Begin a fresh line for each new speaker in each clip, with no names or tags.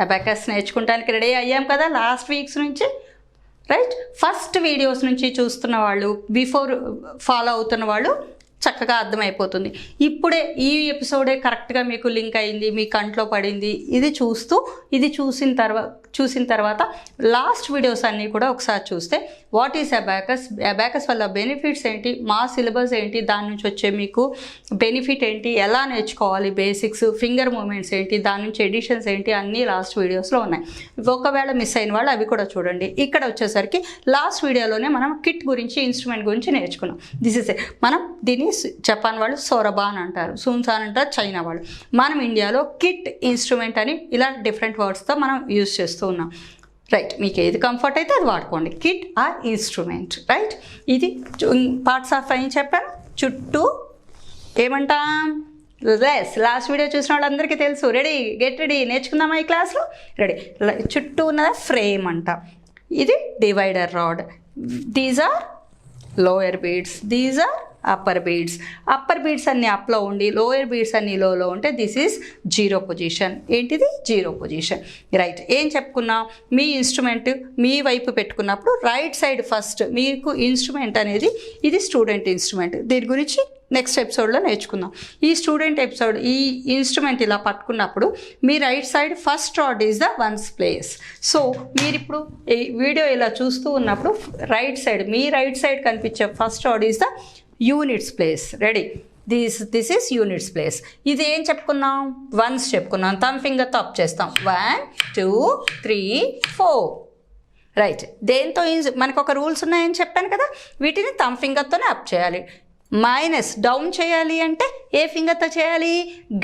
Abacus నేర్చుకుంటానికి ready అయ్యాం కదా last weeks నుంచి, రైట్? ఫస్ట్ వీడియోస్ నుంచి చూస్తున్న వాళ్ళు, బిఫోర్ ఫాలో అవుతున్న వాళ్ళు చక్కగా అర్థమైపోతుంది. ఇప్పుడే ఈ ఎపిసోడే కరెక్ట్గా మీకు లింక్ అయింది, మీ కంట్లో పడింది, ఇది చూసిన తర్వాత లాస్ట్ వీడియోస్ అన్నీ కూడా ఒకసారి చూస్తే వాట్ ఈస్ అబాకస్, అబాకస్ వల్ల బెనిఫిట్స్ ఏంటి, మా సిలబస్ ఏంటి, దాని నుంచి వచ్చే మీకు బెనిఫిట్ ఏంటి, ఎలా నేర్చుకోవాలి, బేసిక్స్, ఫింగర్ మూమెంట్స్ ఏంటి, దాని నుంచి ఎడిషన్స్ ఏంటి, అన్నీ లాస్ట్ వీడియోస్లో ఉన్నాయి. ఒకవేళ మిస్ అయిన వాళ్ళు అవి కూడా చూడండి. ఇక్కడ వచ్చేసరికి లాస్ట్ వీడియోలోనే మనం కిట్ గురించి, ఇన్స్ట్రుమెంట్ గురించి నేర్చుకున్నాం. మనం దీన్ని జపాన్ వాళ్ళు సోరబాన్ అంటారు, సూన్సాన్ అంటారు చైనా వాళ్ళు. మనం ఇండియాలో కిట్, ఇన్స్ట్రుమెంట్ అని ఇలా డిఫరెంట్ వర్డ్స్తో మనం యూజ్ చేస్తూ ఉన్నాం, రైట్? మీకు ఏది కంఫర్ట్ అయితే అది వాడుకోండి, కిట్ ఆర్ ఇన్స్ట్రుమెంట్, రైట్? ఇది పార్ట్స్ ఆఫ్ ఏం చెప్పాను, చుట్టూ ఏమంటాం, లాస్ట్ వీడియో చూసిన వాళ్ళందరికీ తెలుసు. రెడీ, గెట్ రెడీ, నేర్చుకుందామా ఈ క్లాస్లో? రెడీ. చుట్టూ ఉన్నదా ఫ్రేమ్ అంట. ఇది divider rod. These are lower beads, these are upper beads. Upper beads అన్ని అప్లో ఉండి లోయర్ బీడ్స్ అన్ని లోలో ఉంటే దిస్ ఈజ్ జీరో పొజిషన్. ఏంటిది? Zero position, right? ఏం చెప్పుకున్నాం, మీ ఇన్స్ట్రుమెంట్ మీ వైపు పెట్టుకున్నప్పుడు రైట్ సైడ్ ఫస్ట్ మీకు ఇన్స్ట్రుమెంట్ అనేది, ఇది స్టూడెంట్ ఇన్స్ట్రుమెంట్, దీని గురించి నెక్స్ట్ ఎపిసోడ్లో నేర్చుకుందాం. ఈ ఇన్స్ట్రుమెంట్ ఇలా పట్టుకున్నప్పుడు మీ right side first rod is the ones place. So మీరు ఇప్పుడు ఈ వీడియో ఇలా చూస్తూ ఉన్నప్పుడు మీ రైట్ సైడ్ కనిపించే first rod is the units place. Ready? This is units place. ఇది ఏం చెప్పుకున్నాం, వన్స్ చెప్పుకున్నాం. థమ్ ఫింగర్తో అప్ చేస్తాం, 1 2 3 4, రైట్? దేంతో మనకు ఒక రూల్స్ ఉన్నాయని చెప్పాను కదా, వీటిని థమ్ ఫింగర్తోనే అప్ చేయాలి. మైనస్ డౌన్ చేయాలి అంటే ఏ ఫింగర్తో చేయాలి?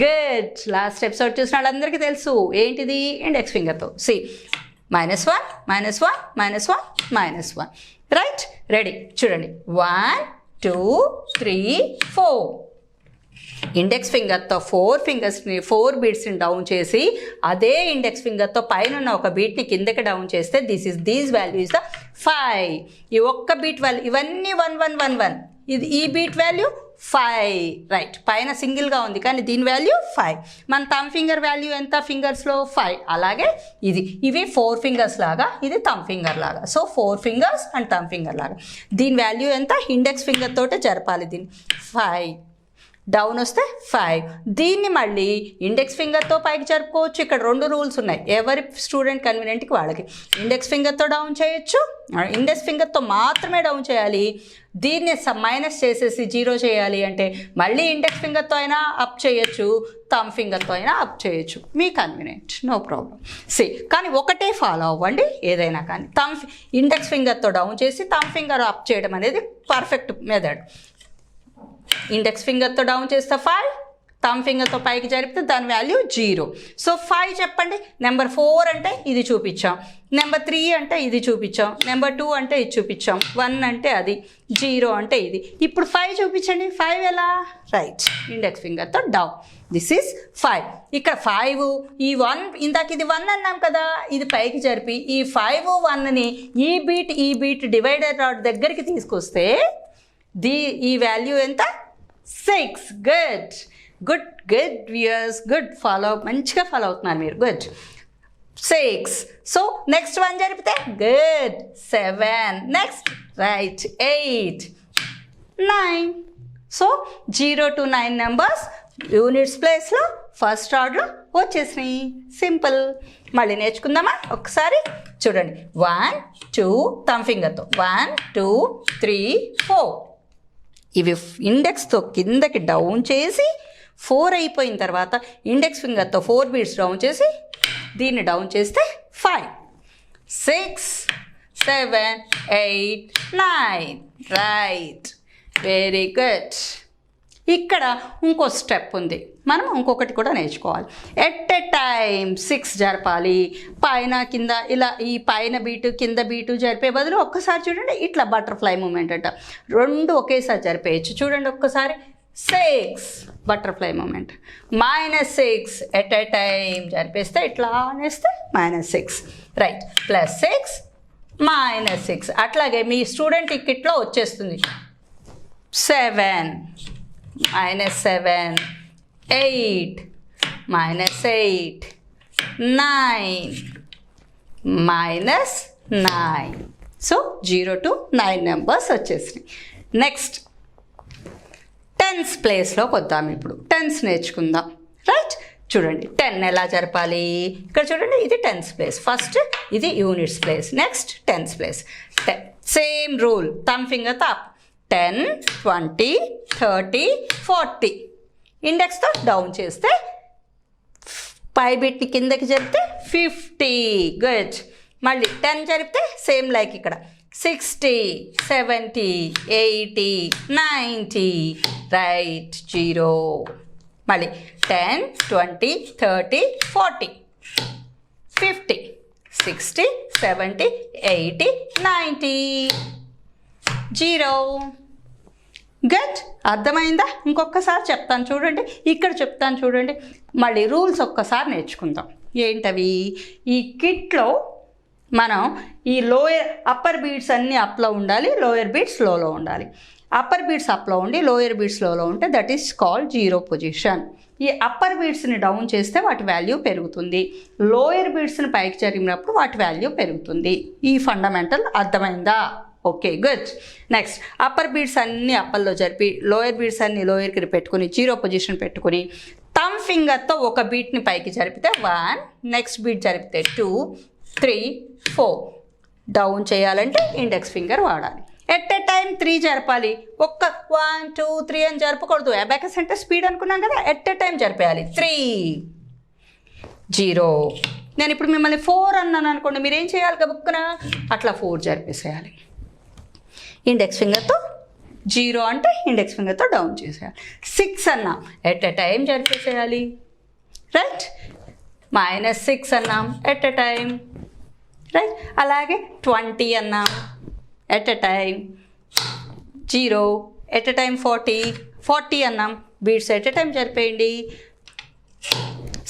గుడ్. లాస్ట్ ఎపిసోడ్ చూసిన వాళ్ళందరికీ తెలుసు ఏంటిది, ఇండెక్స్ ఫింగర్తో. సి -1 -1 -1 -1, రైట్? రెడీ, చూడండి. 1 2 3 4. ఇండెక్స్ ఫింగర్తో 4 బీట్స్ని డౌన్ చేసి అదే ఇండెక్స్ ఫింగర్తో పైన ఉన్న ఒక బీట్ని కిందకి డౌన్ చేస్తే దీస్ వాల్యూ ఇస్ ద 5. ఈ ఒక్క బీట్ వాల్యూ, ఇవన్నీ 1 1 1 1. ఈ బీట్ వాల్యూ 5, రైట్? పైన సింగిల్గా ఉంది కానీ దీని వాల్యూ 5. మన థమ్ ఫింగర్ వాల్యూ ఎంత ఫింగర్స్లో? 5. అలాగే ఇవి 4 ఫింగర్స్ లాగా, ఇది థమ్ ఫింగర్ లాగా. So 4 fingers and thumb finger లాగా. దీని వాల్యూ ఎంత? ఇండెక్స్ ఫింగర్ తోటే జరపాలి దీన్ని. 5 డౌన్ వస్తే 5. దీన్ని మళ్ళీ ఇండెక్స్ ఫింగర్తో పైకి జరుపుకోవచ్చు. ఇక్కడ 2 రూల్స్ ఉన్నాయి, ఎవరి స్టూడెంట్ కన్వీనియంట్కి వాళ్ళకి. ఇండెక్స్ ఫింగర్తో డౌన్ చేయొచ్చు, ఇండెక్స్ ఫింగర్తో మాత్రమే డౌన్ చేయాలి. దీన్ని మైనస్ చేసేసి 0 చేయాలి అంటే మళ్ళీ ఇండెక్స్ ఫింగర్తో అయినా అప్ చేయొచ్చు, థమ్ ఫింగర్తో అయినా అప్ చేయొచ్చు, మీ కన్వీనియంట్, నో ప్రాబ్లం. కానీ ఒకటే ఫాలో అవ్వండి ఏదైనా కానీ. ఇండెక్స్ ఫింగర్తో డౌన్ చేసి థమ్ ఫింగర్ అప్ చేయడం అనేది పర్ఫెక్ట్ మెథడ్. ఇండెక్స్ ఫింగర్తో డౌన్ చేస్తే 5, థమ్ ఫింగర్తో పైకి జరిపితే దాని వాల్యూ 0. సో 5 చెప్పండి. నెంబర్ 4 అంటే ఇది చూపించాం, నెంబర్ 3 అంటే ఇది చూపించాం, నెంబర్ 2 అంటే ఇది చూపించాం, 1 అంటే అది, 0 అంటే ఇది. ఇప్పుడు 5 చూపించండి. 5 ఎలా? రైట్, ఇండెక్స్ ఫింగర్తో డౌన్. This is 5. ఇక్కడ 5, ఈ 1, ఇందాక ఇది 1 అన్నాం కదా, ఇది పైకి జరిపి ఈ 5 1ని ఈ బీట్ డివైడర్ రాడ్ దగ్గరికి తీసుకొస్తే ఈ వాల్యూ ఎంత? 6. Good viewers, good. మంచిగా ఫాలో అవుతున్నారు మీరు, గుడ్. 6. సో నెక్స్ట్ 1 జరిపితే good, 7. Next right, 8 9. So 0 to 9 numbers units ప్లేస్లో ఫస్ట్ ఆర్డర్ వచ్చేసినాయి. సింపుల్. మళ్ళీ నేర్చుకుందామా ఒకసారి? చూడండి. 1 2 థమ్ ఫింగర్తో 1 2 3 4. ఇవి ఇండెక్స్తో కిందకి డౌన్ చేసి 4 అయిపోయిన తర్వాత ఇండెక్స్ ఫింగర్తో 4 బీట్స్ డౌన్ చేసి దీన్ని డౌన్ చేస్తే 5 6 7 8 9, రైట్? Very good. ఇక్కడ ఇంకో స్టెప్ ఉంది, మనం ఇంకొకటి కూడా నేర్చుకోవాలి. ఎట్ ఎ టైం 6 జరపాలి. పైన కింద ఇలా, ఈ పైన బీటు కింద బీటు జరిపే బదులు ఒక్కసారి చూడండి, ఇట్లా బటర్ఫ్లై మూమెంట్ అంట, 2 ఒకేసారి జరిపేయచ్చు. చూడండి ఒక్కసారి. 6 butterfly moment, -6 at a time జరిపేస్తే ఇట్లా అనేస్తే -6, రైట్? +6 -6. అట్లాగే మీ స్టూడెంట్ టికెట్లో వచ్చేస్తుంది. 7 -7 8 -8 9 మైనస్ 9. సో 0 to 9 నెంబర్స్ వచ్చేసినాయి. నెక్స్ట్ టెన్స్ ప్లేస్లోకి వద్దాం. ఇప్పుడు టెన్స్ నేర్చుకుందాం. రైట్, చూడండి 10 ఎలా జరపాలి. ఇక్కడ చూడండి, ఇది టెన్స్ ప్లేస్, ఫస్ట్ ఇది units place, next tens place. Same rule, thumb ఫింగర్తో అప్. 10, 20, 30, 40. ఇండెక్స్తో డౌన్ చేస్తే పై బిట్ని కిందకి జరిపితే 50. గుడ్. మళ్ళీ 10 జరిపితే సేమ్ లైక్ ఇక్కడ 60, 70, 80, 90. రైట్, 0. మళ్ళీ 10, 20, 30, 40, 50, 60, 70, 80, 90. 0. గట్. అర్థమైందా? ఇంకొకసారి చెప్తాను చూడండి, ఇక్కడ చెప్తాను చూడండి. మళ్ళీ రూల్స్ ఒక్కసారి నేర్చుకుందాం. ఏంటవి? ఈ కిట్లో మనం ఈ అప్పర్ బీట్స్ అన్నీ అప్లో ఉండాలి, లోయర్ బీట్స్ లోలో ఉండాలి. అప్పర్ బీట్స్ అప్లో ఉండి లోయర్ బీట్స్ లోలో ఉంటే దట్ ఈస్ కాల్డ్ 0 పొజిషన్. ఈ అప్పర్ బీట్స్ని డౌన్ చేస్తే వాటి వాల్యూ పెరుగుతుంది, లోయర్ బీట్స్ని పైకి జరిగినప్పుడు వాటి వాల్యూ పెరుగుతుంది. ఈ ఫండమెంటల్ అర్థమైందా? Okay, good. Next upper beads అన్నీ అప్పర్లో జరిపి లోయర్ బీట్స్ అన్నీ లోయర్కి పెట్టుకుని 0 పొజిషన్ పెట్టుకుని థంబ్ ఫింగర్తో ఒక బీట్ని పైకి జరిపితే 1, నెక్స్ట్ బీట్ జరిపితే 2, 3, 4. డౌన్ చేయాలంటే ఇండెక్స్ ఫింగర్ వాడాలి. ఎట్ ఎ టైం 3 జరపాలి. 1, 2, 3 అని జరపకూడదు. అబాకస్ అంటే స్పీడ్ అనుకున్నాం కదా, ఎట్ ఎ టైం జరిపేయాలి. 3, 0. నేను ఇప్పుడు మిమ్మల్ని 4 అన్నాను అనుకోండి, మీరు ఏం చేయాలి? గబుక్కున అట్లా 4 జరిపేసేయాలి. ఇండెక్స్ ఫింగర్తో 0 అంటే ఇండెక్స్ ఫింగర్తో డౌన్ చేసేయాలి. 6 అన్నాం, ఎట్ ఎ టైం జరిపేసేయాలి. రైట్. -6 అన్నాం, ఎట్ ఎ టైం. రైట్. అలాగే 20 అన్నాం, at a time. 0, at a time. 40 అన్నాం, బీట్స్ ఎట్ ఎ టైం జరిపేయండి.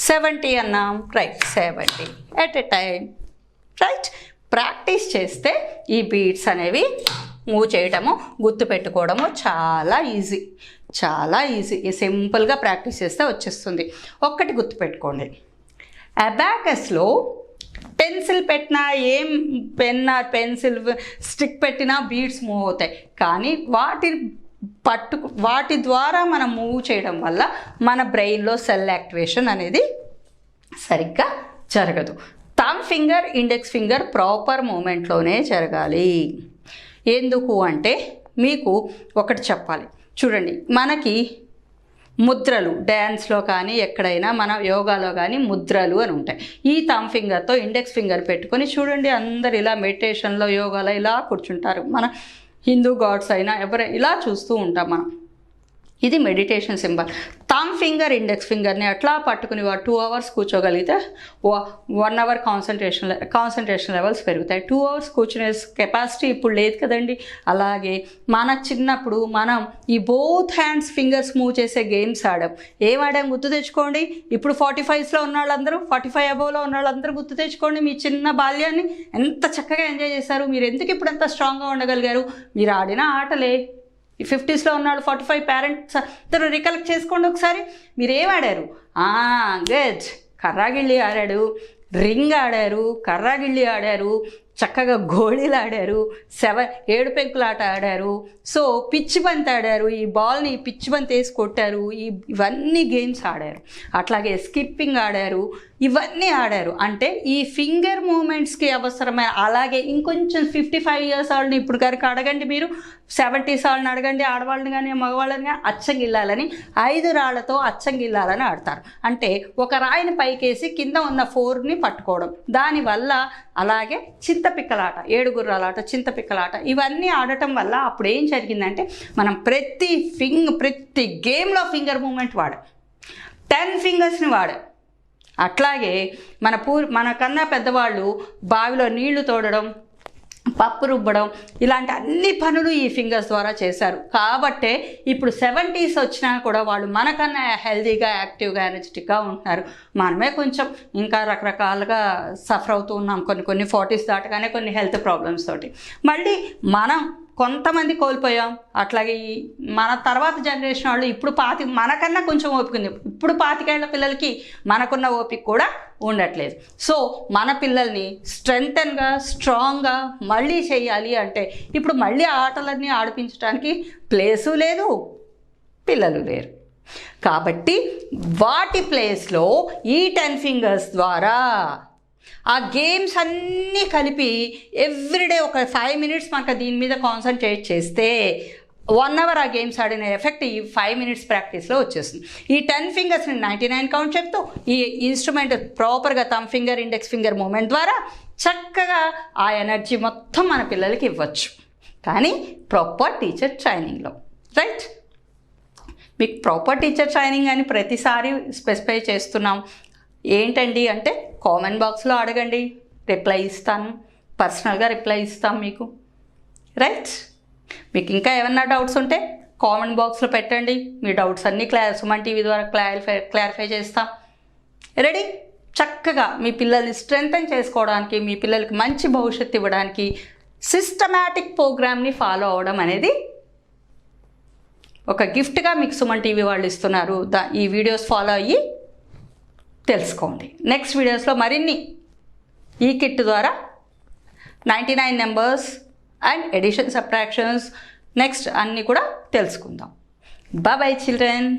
70 అన్నాం, right, 70 at a time. Right. Practice చేస్తే ఈ బీట్స్ అనేవి మూవ్ చేయటము, గుర్తుపెట్టుకోవడము చాలా ఈజీ, చాలా ఈజీ. సింపుల్గా ప్రాక్టీస్ చేస్తే వచ్చేస్తుంది. ఒక్కటి గుర్తుపెట్టుకోండి, అబాకస్లో పెన్సిల్ పెట్టినా, ఏం పెన్ ఆర్ పెన్సిల్ స్టిక్ పెట్టినా బీడ్స్ మూవ్ అవుతాయి. కానీ వాటి ద్వారా మనం మూవ్ చేయడం వల్ల మన బ్రెయిన్లో సెల్ యాక్టివేషన్ అనేది సరిగ్గా జరగదు. Thumb finger, index finger proper మూమెంట్లోనే జరగాలి. ఎందుకు అంటే మీకు ఒకటి చెప్పాలి. చూడండి, మనకి ముద్రలు డ్యాన్స్లో కానీ ఎక్కడైనా మన యోగాలో కానీ ముద్రలు అని ఉంటాయి. ఈ థంబ్ ఫింగర్తో ఇండెక్స్ ఫింగర్ పెట్టుకొని చూడండి, అందరు ఇలా మెడిటేషన్లో యోగాలో ఇలా కూర్చుంటారు. మన హిందూ గాడ్స్ అయినా ఎవరైనా ఇలా చూస్తూ ఉంటాం మనం. ఇది meditation symbol. Thumb finger, index ఫింగర్ని అట్లా పట్టుకుని 2 hours కూర్చోగలిగితే 1 hour కాన్సన్ట్రేషన్ లెవెల్స్ పెరుగుతాయి. 2 hours కూర్చునే కెపాసిటీ ఇప్పుడు లేదు కదండి. అలాగే మన చిన్నప్పుడు మనం ఈ బోత్ హ్యాండ్స్ ఫింగర్స్ మూవ్ చేసే గేమ్స్ ఆడాం. ఏం ఆడాం గుర్తు తెచ్చుకోండి. ఇప్పుడు 45sలో ఉన్న వాళ్ళందరూ, 45 అబోవ్లో ఉన్న వాళ్ళందరూ గుర్తు తెచ్చుకోండి. మీ చిన్న బాల్యాన్ని ఎంత చక్కగా ఎంజాయ్ చేశారు. మీరు ఎందుకు ఇప్పుడు అంత స్ట్రాంగ్గా ఉండగలిగారు? మీరు ఆడిన ఆటలే. 50sలో ఉన్నాడు, 45 పేరెంట్స్ అందరూ రికలెక్ట్ చేసుకోండి ఒకసారి. మీరు ఏం ఆడారు? గజ్ కర్రాగిళ్ళి ఆడాడు, రింగ్ ఆడారు, కర్రాగిళ్ళి ఆడారు, చక్కగా గోళీలు ఆడారు, 7 పెంకులాట ఆడారు, సో పిచ్చి బంతి ఆడారు, ఈ బాల్ని పిచ్చి బంతి వేసి కొట్టారు, ఇవన్నీ గేమ్స్ ఆడారు. అట్లాగే స్కిప్పింగ్ ఆడారు, ఇవన్నీ ఆడారు. అంటే ఈ ఫింగర్ మూమెంట్స్కి అవసరమైన, అలాగే ఇంకొంచెం 55 years వాళ్ళని ఇప్పుడు కనుక అడగండి, మీరు 70s వాళ్ళని అడగండి, ఆడవాళ్ళని కానీ మగవాళ్ళని కానీ అచ్చంగిల్లాలని 5 రాళ్లతో అచ్చంగిల్లాలని ఆడతారు. అంటే ఒక రాయిని పైకేసి కింద ఉన్న 4ని పట్టుకోవడం, దానివల్ల. అలాగే చింతపిక్కలాట, 7 గుర్రాలాట, చింతపిక్కలాట, ఇవన్నీ ఆడటం వల్ల అప్పుడు ఏం జరిగిందంటే మనం ప్రతి గేమ్లో ఫింగర్ మూమెంట్ వాడాం, 10 ఫింగర్స్ని వాడాం. అట్లాగే మనకన్నా పెద్దవాళ్ళు బావిలో నీళ్లు తోడడం, పప్పు రుబ్బడం, ఇలాంటి అన్ని పనులు ఈ ఫింగర్స్ ద్వారా చేశారు. కాబట్టే ఇప్పుడు 70s వచ్చినా కూడా వాళ్ళు మనకన్నా హెల్తీగా, యాక్టివ్గా, ఎనర్జెటిక్గా ఉంటున్నారు. మనమే కొంచెం ఇంకా రకరకాలుగా సఫర్ అవుతూ ఉన్నాం. కొన్ని 40s దాటగానే కొన్ని హెల్త్ ప్రాబ్లమ్స్ తోటి. మళ్ళీ మనం కొంతమంది కోల్పోయాం. అట్లాగే మన తర్వాత జనరేషన్ వాళ్ళు ఇప్పుడు మనకన్నా కొంచెం ఓపిక ఉంది. ఇప్పుడు 25 ఏళ్ల పిల్లలకి మనకున్న ఓపిక కూడా ఉండట్లేదు. సో మన పిల్లల్ని స్ట్రెంగ్తన్గా స్ట్రాంగ్గా మళ్ళీ చేయాలి అంటే ఇప్పుడు మళ్ళీ ఆటలన్నీ ఆడిపించడానికి ప్లేసు లేదు, పిల్లలు లేరు. కాబట్టి వాటి ప్లేస్లో ఈ 10 ఫింగర్స్ ద్వారా ఆ గేమ్స్ అన్నీ కలిపి ఎవ్రీడే ఒక 5 మినిట్స్ మనకు దీని మీద కాన్సన్ట్రేట్ చేస్తే 1 అవర్ ఆ గేమ్స్ ఆడిన ఎఫెక్ట్ ఈ 5 మినిట్స్ ప్రాక్టీస్లో వచ్చేస్తుంది. ఈ 10 ఫింగర్స్ని 99 కౌంట్ చెప్తూ ఈ ఇన్స్ట్రుమెంట్ ప్రాపర్గా thumb finger index finger movement ద్వారా చక్కగా ఆ ఎనర్జీ మొత్తం మన పిల్లలకి ఇవ్వచ్చు. కానీ ప్రాపర్ టీచర్ ట్రైనింగ్లో, రైట్? మీకు ప్రాపర్ టీచర్ ట్రైనింగ్ అని ప్రతిసారి స్పెసిఫై చేస్తున్నాం. ఏంటండి అంటే కామెంట్ బాక్స్లో అడగండి, రిప్లై ఇస్తాను, పర్సనల్గా రిప్లై ఇస్తాం మీకు, రైట్? మీకు ఇంకా ఏమన్నా డౌట్స్ ఉంటే కామెంట్ బాక్స్లో పెట్టండి. మీ డౌట్స్ అన్నీ సుమన్ టీవీ ద్వారా క్లారిఫై చేస్తాం. రెడీ? చక్కగా మీ పిల్లల్ని స్ట్రెంగ్తన్ చేసుకోవడానికి, మీ పిల్లలకి మంచి భవిష్యత్తు ఇవ్వడానికి సిస్టమాటిక్ ప్రోగ్రామ్ని ఫాలో అవ్వడం అనేది ఒక గిఫ్ట్గా మీకు సుమన్ టీవీ వాళ్ళు ఇస్తున్నారు. ఈ వీడియోస్ ఫాలో అయ్యి తెలుసుకోండి. నెక్స్ట్ వీడియోస్లో మరిన్ని ఈ కిట్ ద్వారా 99 numbers and addition subtractions next అన్నీ కూడా తెలుసుకుందాం. Bye children.